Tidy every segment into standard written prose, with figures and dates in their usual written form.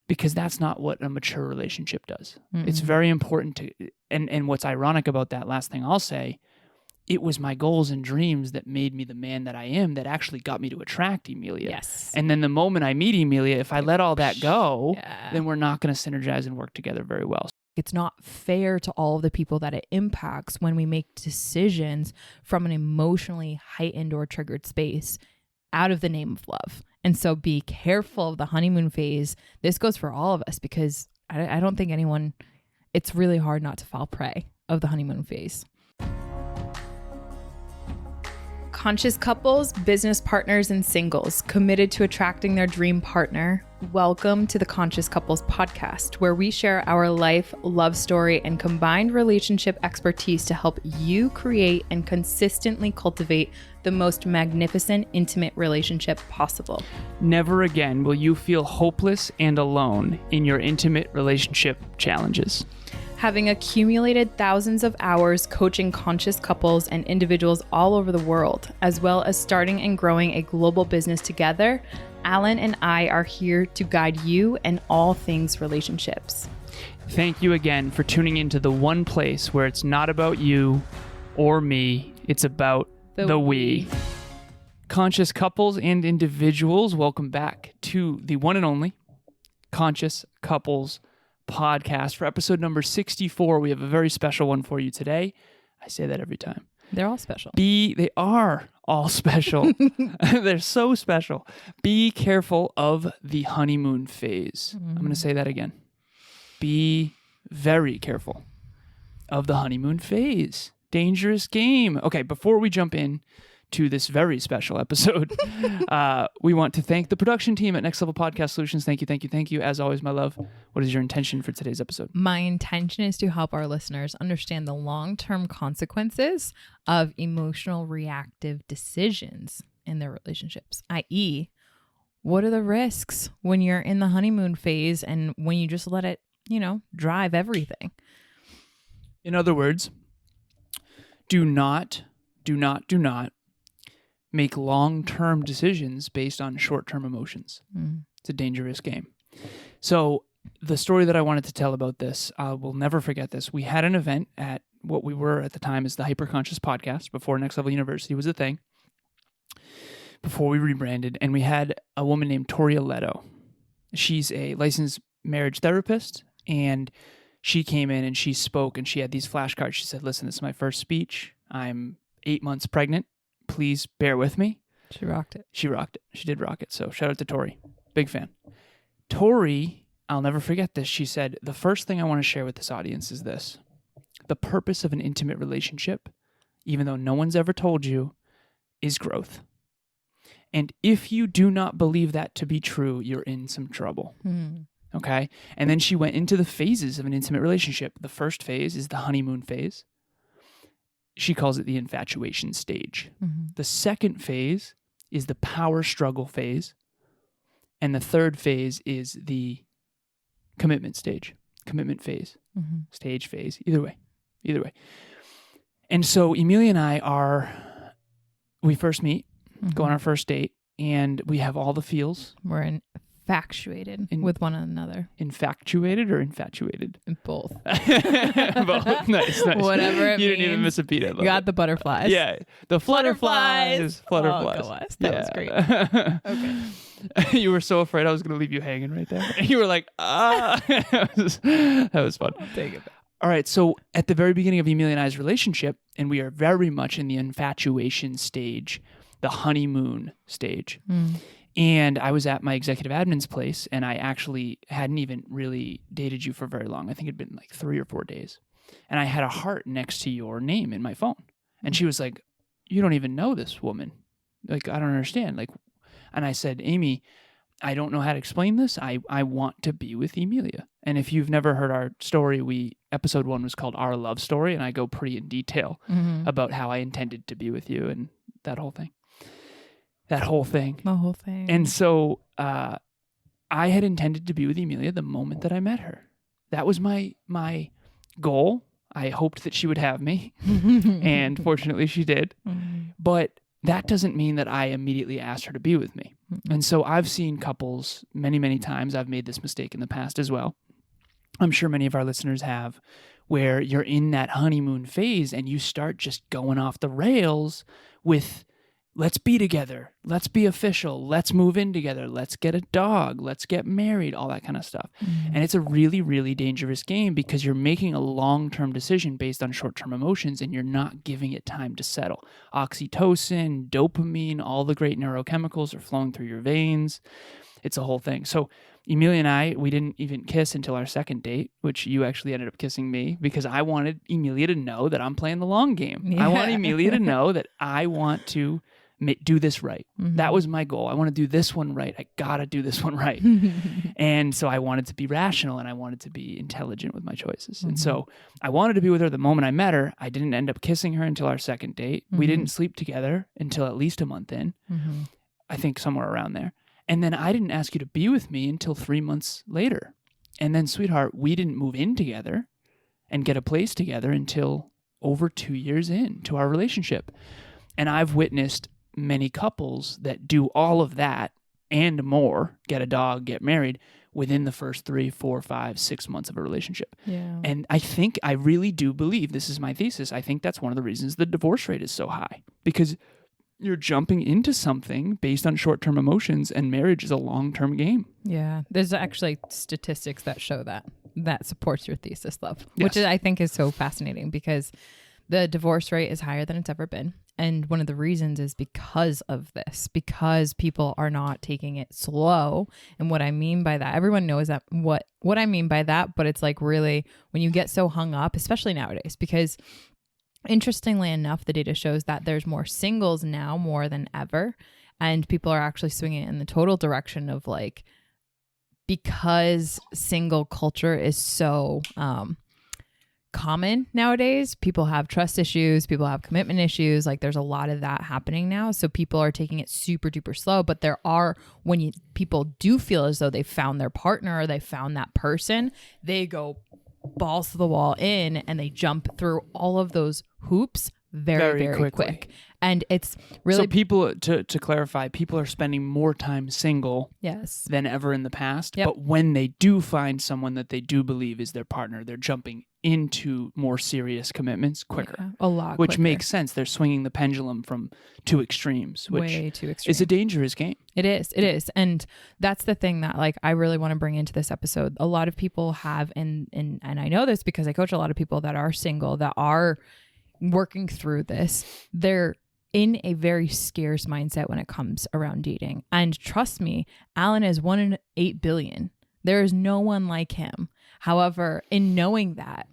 because that's not what a mature relationship does. Mm-mm. It's very important to, and what's ironic about that last thing I'll say, it was my goals and dreams that made me the man that I am that actually got me to attract Emilia. Yes. And then the moment I meet Emilia, if I let all that go, Yeah. then we're not going to synergize and work together very well. It's not fair to all of the people that it impacts when we make decisions from an emotionally heightened or triggered space out of the name of love. And so be careful of the honeymoon phase. This goes for all of us because I don't think anyone, it's really hard not to fall prey of the honeymoon phase. Conscious couples, business partners, and singles committed to attracting their dream partner. Welcome to the Conscious Couples podcast, where we share our life, love story, and combined relationship expertise to help you create and consistently cultivate the most magnificent, intimate relationship possible. Never again will you feel hopeless and alone in your intimate relationship challenges. Having accumulated thousands of hours coaching conscious couples and individuals all over the world, as well as starting and growing a global business together, Alan and I are here to guide you in all things relationships. Thank you again for tuning into the one place where it's not about you or me, it's about the we. Conscious couples and individuals, welcome back to the one and only Conscious Couples podcast for episode number 64. We have a very special one for you today. I say that every time. They're all special. They are all special. They're so special. Be careful of the honeymoon phase. I'm going to say that again. Be very careful of the honeymoon phase. Dangerous game. Okay, before we jump in to this very special episode, we want to thank the production team at Next Level Podcast Solutions. Thank you. As always, my love, what is your intention for today's episode? My intention is to help our listeners understand the long-term consequences of emotional reactive decisions in their relationships, i.e., what are the risks when you're in the honeymoon phase and when you just let it, drive everything? In other words, do not make long-term decisions based on short-term emotions. It's a dangerous game. So the story that I wanted to tell about this, we'll never forget this. We had an event at what we were at the time as the Hyperconscious Podcast, before Next Level University was a thing, before we rebranded, and we had a woman named Tori Leto. She's a licensed marriage therapist, and she came in and she spoke, and she had these flashcards. She said, listen, this is my first speech. I'm 8 months pregnant. Please bear with me. She rocked it. She did rock it. So shout out to Tori. Big fan. Tori, I'll never forget this. She said, the first thing I want to share with this audience is this. The purpose of an intimate relationship, even though no one's ever told you, is growth. And if you do not believe that to be true, you're in some trouble. Okay? And then she went into the phases of an intimate relationship. The first phase is the honeymoon phase. She calls it the infatuation stage. The second phase is the power struggle phase. And the third phase is the commitment phase, stage phase, either way. And so Emilia and I we first meet, go on our first date, and we have all the feels. We're infatuated with one another. Infatuated or infatuated? Both. Both. Nice. Whatever it You means. didn't even miss a beat. You got the butterflies. Yeah. The flutterflies. Oh, go us. That was great. Okay. You were so afraid I was going to leave you hanging right there. You were like, that was fun. I'll take it back. All right. So at the very beginning of Emilia and I's relationship, and we are very much in the infatuation stage, the honeymoon stage. And I was at my executive admin's place, and I actually hadn't even really dated you for very long. I think it'd been like 3 or 4 days. And I had a heart next to your name in my phone. And she was like, you don't even know this woman. Like, I don't understand. And I said, Amy, I don't know how to explain this. I want to be with Emilia. And if you've never heard our story, episode 1 was called Our Love Story, and I go pretty in detail about how I intended to be with you and that whole thing. The whole thing. And so I had intended to be with Emilia the moment that I met her. That was my goal. I hoped that she would have me. And fortunately she did. But that doesn't mean that I immediately asked her to be with me. And so I've seen couples many, many times. I've made this mistake in the past as well. I'm sure many of our listeners have, where you're in that honeymoon phase and you start just going off the rails with, let's be together, let's be official, let's move in together, let's get a dog, let's get married, all that kind of stuff. And it's a really, really dangerous game because you're making a long-term decision based on short-term emotions and you're not giving it time to settle. Oxytocin, dopamine, all the great neurochemicals are flowing through your veins. It's a whole thing. So Emilia and I, we didn't even kiss until our second date, which you actually ended up kissing me because I wanted Emilia to know that I'm playing the long game. Yeah. I want Emilia to know that I want to do this right. That was my goal. I want to do this one right. I got to do this one right. And so I wanted to be rational and I wanted to be intelligent with my choices. And so I wanted to be with her the moment I met her. I didn't end up kissing her until our second date. We didn't sleep together until at least a month in. I think somewhere around there. And then I didn't ask you to be with me until 3 months later. And then, sweetheart, we didn't move in together and get a place together until over 2 years into our relationship. And I've witnessed many couples that do all of that and more, get a dog, get married, within the first 3, 4, 5, 6 months of a relationship. Yeah. And I really do believe, this is my thesis, I think that's one of the reasons the divorce rate is so high. Because you're jumping into something based on short-term emotions, and marriage is a long-term game. Yeah. There's actually statistics that show that supports your thesis, love, which I think is so fascinating because the divorce rate is higher than it's ever been. And one of the reasons is because of this, because people are not taking it slow. And what I mean by that, everyone knows that what I mean by that, but it's like really when you get so hung up, especially nowadays, because interestingly enough, the data shows that there's more singles now more than ever. And people are actually swinging in the total direction of like, because single culture is so common nowadays, people have trust issues, people have commitment issues. Like there's a lot of that happening now. So people are taking it super duper slow. But there are, when people do feel as though they found their partner or they found that person, they go balls to the wall in and they jump through all of those hoops very quick. And it's really... So people, to clarify, people are spending more time single than ever in the past. Yep. But when they do find someone that they do believe is their partner, they're jumping into more serious commitments quicker. Yeah, a lot Which quicker. Makes sense. They're swinging the pendulum from two extremes, which way too extreme. Is a dangerous game. It is. And that's the thing that like I really want to bring into this episode. A lot of people have, and I know this because I coach a lot of people that are single, that are working through this. They're in a very scarce mindset when it comes around dating. And trust me, Alan is 1 in 8 billion. There is no one like him. However, in knowing that,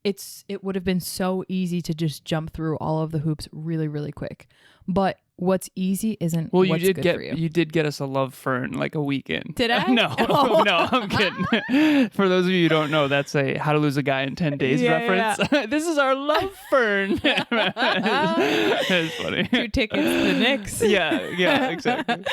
it would have been so easy to just jump through all of the hoops really, really quick. But what's easy isn't what's good for you. You did get us a love fern like a weekend. Did I? No, no, I'm kidding. For those of you who don't know, that's a How to Lose a Guy in 10 Days reference. Yeah. This is our love fern. It's funny. 2 tickets to the Knicks. Yeah, exactly.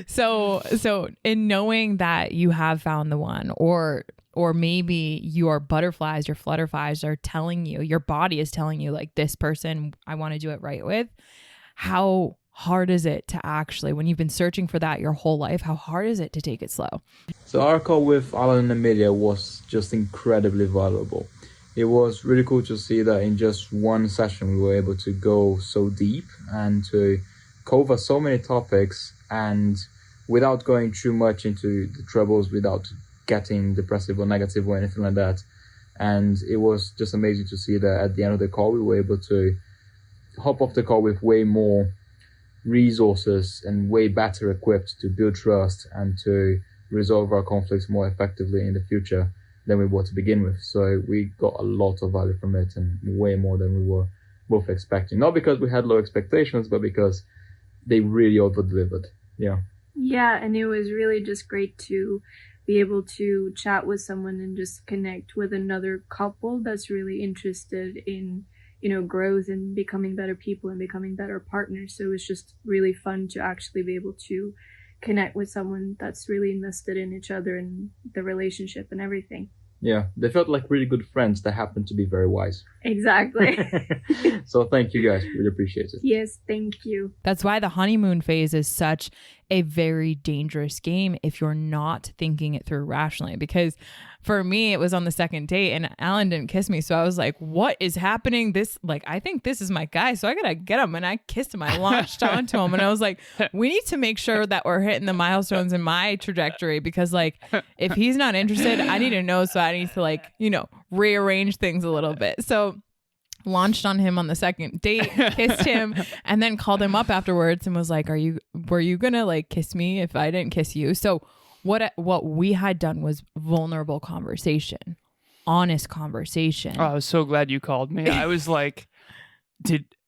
So in knowing that you have found the one, or maybe your butterflies, your flutterflies are telling you, your body is telling you like, this person I want to do it right with. How hard is it to actually, when you've been searching for that your whole life, how hard is it to take it slow? So our call with Alan and Emilia was just incredibly valuable. It was really cool to see that in just one session we were able to go so deep and to cover so many topics, and without going too much into the troubles, without getting depressive or negative or anything like that. And it was just amazing to see that at the end of the call we were able to hop off the call with way more resources and way better equipped to build trust and to resolve our conflicts more effectively in the future than we were to begin with. So we got a lot of value from it, and way more than we were both expecting. Not because we had low expectations, but because they really over-delivered. Yeah, and it was really just great to be able to chat with someone and just connect with another couple that's really interested in growth and becoming better people and becoming better partners. So it's just really fun to actually be able to connect with someone that's really invested in each other and the relationship and everything. Yeah, they felt like really good friends that happened to be very wise. Exactly. So thank you guys. Really appreciate it. Yes, thank you. That's why the honeymoon phase is such a very dangerous game if you're not thinking it through rationally. Because for me, it was on the second date and Alan didn't kiss me. So I was like, what is happening? I think this is my guy. So I got to get him. And I kissed him. I launched onto him. And I was like, we need to make sure that we're hitting the milestones in my trajectory. Because like, if he's not interested, I need to know. So I need to rearrange things a little bit. So launched on him on the second date, kissed him, and then called him up afterwards and was like, were you gonna like kiss me if I didn't kiss you? So what we had done was vulnerable conversation, honest conversation. Oh, I was so glad you called me. I was like,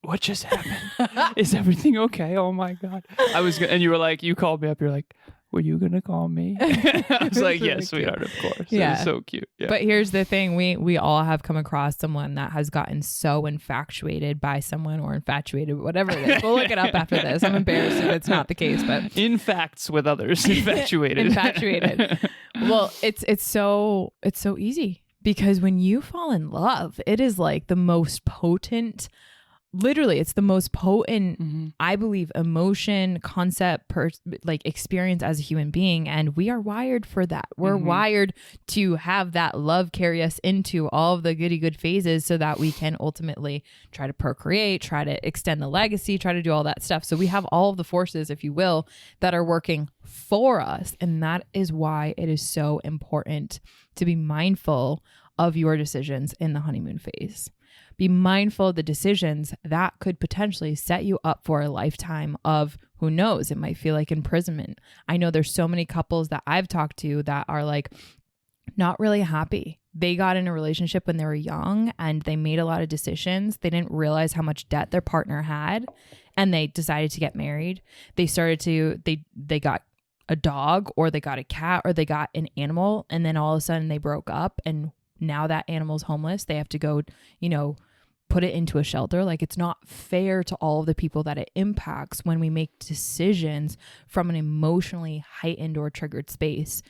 what just happened? Is everything okay? Oh my God. And you were like, you called me up. You're like, were you going to call me? I was like, yes, sweetheart, of course. Yeah. It was so cute. Yeah. But here's the thing. We all have come across someone that has gotten so infatuated by someone or infatuated, whatever it is. We'll look it up after this. I'm embarrassed if it's not the case, but in facts with others, infatuated. Well, it's so easy because when you fall in love, it is like the most potent, literally, it's the most potent, I believe, emotion, concept, experience as a human being. And we are wired for that. We're wired to have that love carry us into all of the good phases so that we can ultimately try to procreate, try to extend the legacy, try to do all that stuff. So we have all of the forces, if you will, that are working for us. And that is why it is so important to be mindful of your decisions in the honeymoon phase. Be mindful of the decisions that could potentially set you up for a lifetime of, who knows, it might feel like imprisonment. I know there's so many couples that I've talked to that are like not really happy. They got in a relationship when they were young and they made a lot of decisions. They didn't realize how much debt their partner had and they decided to get married. They got a dog or they got a cat or they got an animal and then all of a sudden they broke up and now that animal's homeless. They have to go, put it into a shelter. Like, it's not fair to all of the people that it impacts when we make decisions from an emotionally heightened or triggered space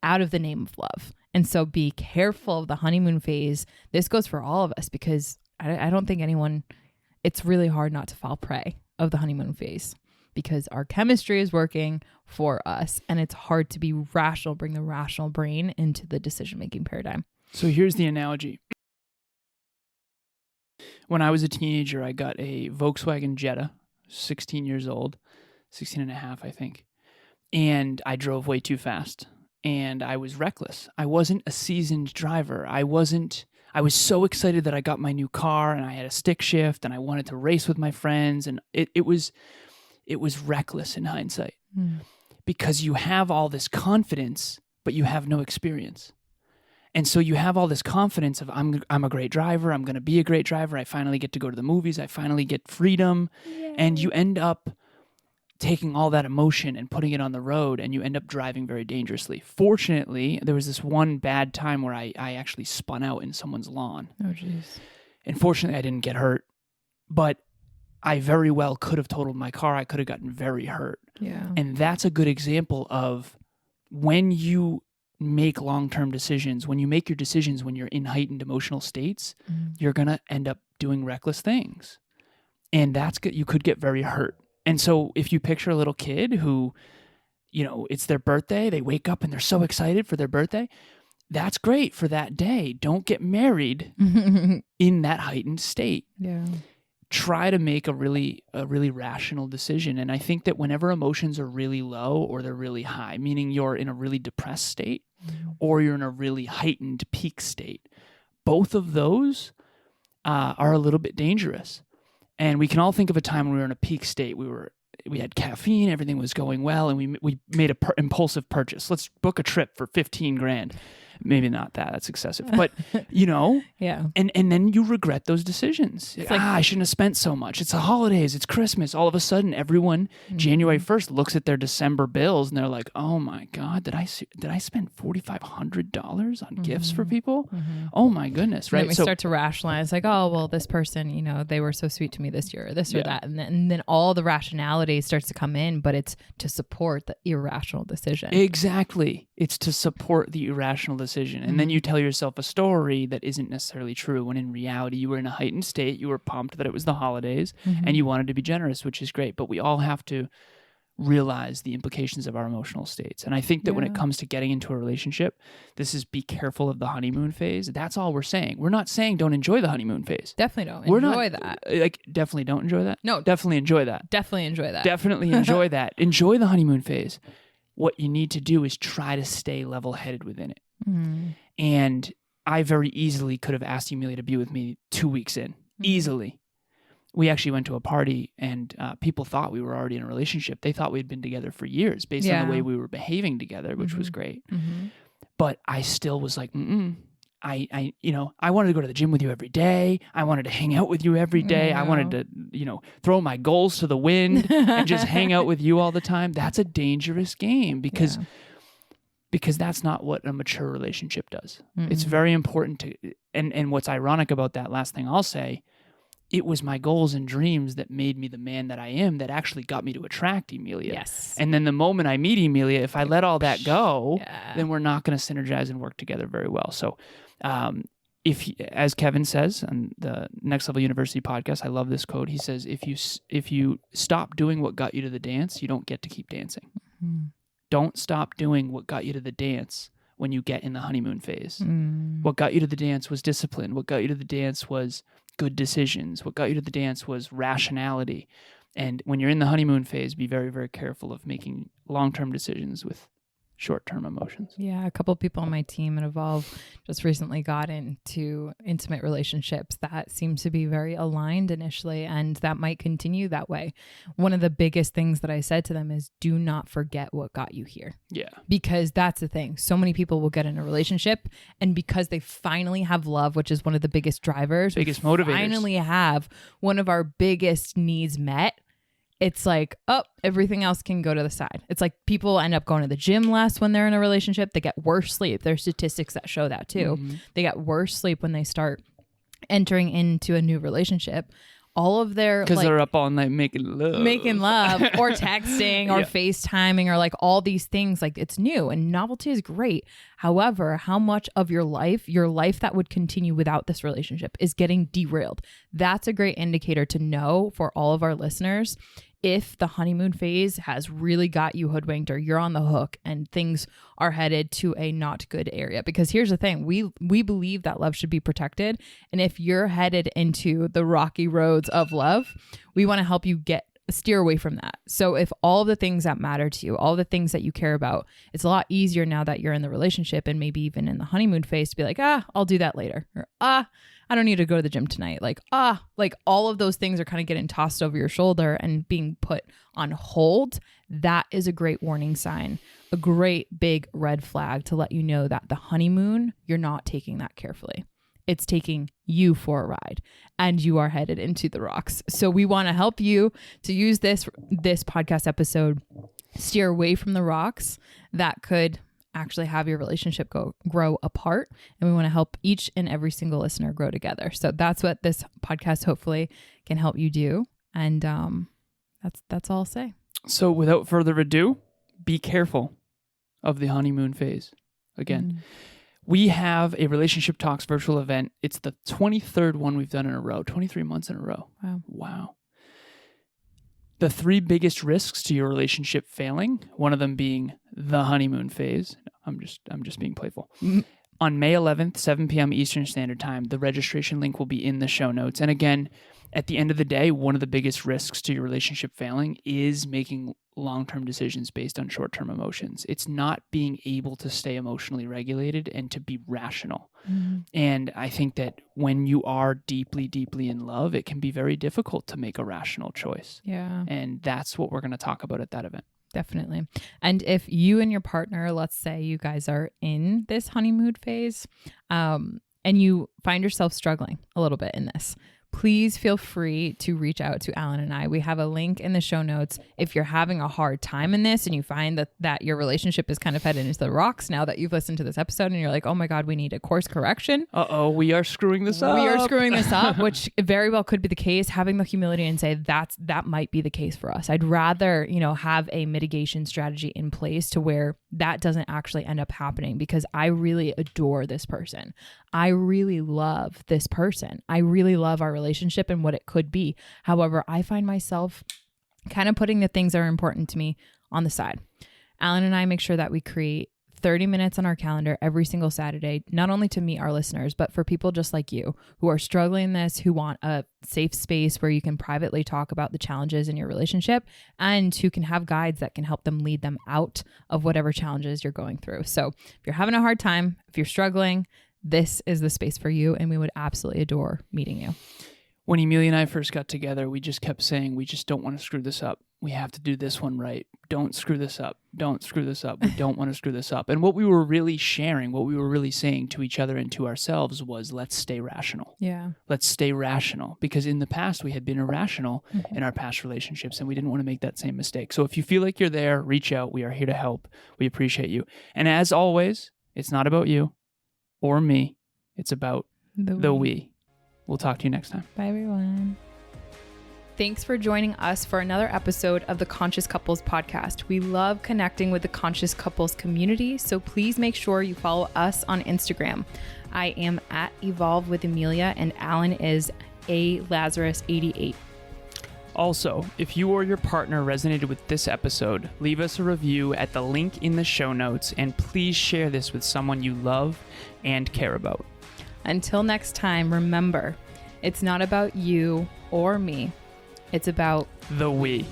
out of the name of love. And so be careful of the honeymoon phase. This goes for all of us because I don't think it's really hard not to fall prey of the honeymoon phase because our chemistry is working for us and it's hard to be rational, bring the rational brain into the decision-making paradigm. So here's the analogy. When I was a teenager, I got a Volkswagen Jetta, 16 years old, 16 and a half, I think. And I drove way too fast and I was reckless. I wasn't a seasoned driver. I was so excited that I got my new car and I had a stick shift and I wanted to race with my friends. And it was reckless in hindsight because you have all this confidence, but you have no experience. And so you have all this confidence of I'm a great driver. I'm going to be a great driver. I finally get to go to the movies. I finally get freedom. Yay. And you end up taking all that emotion and putting it on the road and you end up driving very dangerously. Fortunately, there was this one bad time where I actually spun out in someone's lawn. Oh, jeez. And fortunately, I didn't get hurt. But I very well could have totaled my car. I could have gotten very hurt. Yeah. And that's a good example of when you make long-term decisions, when you make your decisions when you're in heightened emotional states, you're going to end up doing reckless things. And that's good. You could get very hurt. And so if you picture a little kid who, it's their birthday, they wake up and they're so excited for their birthday, that's great for that day. Don't get married in that heightened state. Yeah. Try to make a really rational decision. And I think that whenever emotions are really low or they're really high, meaning you're in a really depressed state or you're in a really heightened peak state, both of those are a little bit dangerous. And we can all think of a time when we were in a peak state. We had caffeine, everything was going well, and we made a impulsive purchase. Let's book a trip for $15,000. Maybe not that's excessive, but yeah. And then you regret those decisions. It's I shouldn't have spent so much. It's the holidays, it's Christmas. All of a sudden, everyone January 1st looks at their December bills and they're like, "Oh my God, did I spend $4,500 on gifts for people? Oh my goodness!" Right? And then we start to rationalize, like, "Oh well, this person, they were so sweet to me this year, or this or that," and then all the rationality starts to come in, but it's to support the irrational decision. Exactly, it's to support the irrational decision. decision. And then you tell yourself a story that isn't necessarily true, when in reality you were in a heightened state, you were pumped that it was the holidays, and you wanted to be generous, which is great. But we all have to realize the implications of our emotional states. And I think that when it comes to getting into a relationship, this is be careful of the honeymoon phase. That's all we're saying. We're not saying don't enjoy the honeymoon phase. Definitely don't enjoy that. Like, definitely don't enjoy that. No, definitely enjoy that. Definitely enjoy that. Definitely enjoy that. Enjoy the honeymoon phase. What you need to do is try to stay level-headed within it. And I very easily could have asked Emilia to be with me 2 weeks in. Easily. We actually went to a party, and people thought we were already in a relationship. They thought we had been together for years based on the way we were behaving together, which was great. But I still was like, I wanted to go to the gym with you every day. I wanted to hang out with you every day. I wanted to, throw my goals to the wind and just hang out with you all the time. That's a dangerous game because that's not what a mature relationship does. It's very important to, and what's ironic about that last thing I'll say, it was my goals and dreams that made me the man that I am, that actually got me to attract Emilia. Yes. And then the moment I meet Emilia, if I let all that go, then we're not going to synergize and work together very well. So as Kevin says on the Next Level University podcast, I love this quote. He says, if you stop doing what got you to the dance, you don't get to keep dancing. Don't stop doing what got you to the dance when you get in the honeymoon phase. What got you to the dance was discipline. What got you to the dance was good decisions. What got you to the dance was rationality. And when you're in the honeymoon phase, be very, very careful of making long-term decisions with short-term emotions. Yeah, a couple of people on my team at Evolve just recently got into intimate relationships that seem to be very aligned initially, and that might continue that way. One of the biggest things that I said to them is, do not forget what got you here. Yeah. Because that's the thing. So many people will get in a relationship, and because they finally have love, which is one of the biggest drivers, biggest motivators, finally have one of our biggest needs met, it's like, oh, everything else can go to the side. It's like people end up going to the gym less when they're in a relationship. They get worse sleep. There's statistics that show that too. They get worse sleep when they start entering into a new relationship. All of their, because they're up all night making love or texting or FaceTiming or like all these things. Like, it's new and novelty is great. However, how much of your life that would continue without this relationship is getting derailed? That's a great indicator to know for all of our listeners. If the honeymoon phase has really got you hoodwinked, or you're on the hook and things are headed to a not good area. Because here's the thing, we believe that love should be protected. And if you're headed into the rocky roads of love, we want to help you steer away from that. So if all the things that matter to you, all the things that you care about, it's a lot easier now that you're in the relationship and maybe even in the honeymoon phase to be like, I'll do that later. Or, I don't need to go to the gym tonight. Like all of those things are kind of getting tossed over your shoulder and being put on hold. That is a great warning sign, a great big red flag to let you know that the honeymoon, you're not taking that carefully. It's taking you for a ride and you are headed into the rocks. So we want to help you to use this podcast episode, steer away from the rocks that could actually have your relationship grow apart. And we want to help each and every single listener grow together. So that's what this podcast hopefully can help you do. And that's all I'll say. So without further ado, be careful of the honeymoon phase. Again, we have a Relationship Talks virtual event. It's the 23rd one we've done in a row, 23 months in a row. Wow. The 3 biggest risks to your relationship failing, one of them being the honeymoon phase. I'm just being playful. On May 11th, 7 p.m. Eastern Standard Time, the registration link will be in the show notes. And again, at the end of the day, one of the biggest risks to your relationship failing is making long-term decisions based on short-term emotions. It's not being able to stay emotionally regulated and to be rational. And I think that when you are deeply, deeply in love, it can be very difficult to make a rational choice. Yeah. And that's what we're going to talk about at that event. Definitely. And if you and your partner, let's say you guys are in this honeymoon phase, and you find yourself struggling a little bit in this, please feel free to reach out to Alan and I. We have a link in the show notes. If you're having a hard time in this and you find that your relationship is kind of headed into the rocks now that you've listened to this episode and you're like, oh my God, we need a course correction. We are screwing this up. We are screwing this up, which very well could be the case. Having the humility and say that might be the case for us. I'd rather, have a mitigation strategy in place to where that doesn't actually end up happening because I really adore this person. I really love this person. I really love our relationship and what it could be. However, I find myself kind of putting the things that are important to me on the side. Alan and I make sure that we create 30 minutes on our calendar every single Saturday, not only to meet our listeners, but for people just like you who are struggling in this, who want a safe space where you can privately talk about the challenges in your relationship and who can have guides that can help them lead them out of whatever challenges you're going through. So if you're having a hard time, if you're struggling, this is the space for you, and we would absolutely adore meeting you. When Emilia and I first got together, we just kept saying, we just don't want to screw this up. We have to do this one right. Don't screw this up. Don't screw this up. We don't want to screw this up. And what we were really sharing, what we were really saying to each other and to ourselves was, let's stay rational. Yeah. Let's stay rational. Because in the past, we had been irrational in our past relationships, and we didn't want to make that same mistake. So if you feel like you're there, reach out. We are here to help. We appreciate you. And as always, it's not about you or me. It's about the we. We'll talk to you next time. Bye, everyone. Thanks for joining us for another episode of the Conscious Couples podcast. We love connecting with the Conscious Couples community, so please make sure you follow us on Instagram. I am at Evolve with Emilia, and Alan is a Lazaros 88. Also, if you or your partner resonated with this episode, leave us a review at the link in the show notes, and please share this with someone you love and care about. Until next time, remember, it's not about you or me. It's about the we.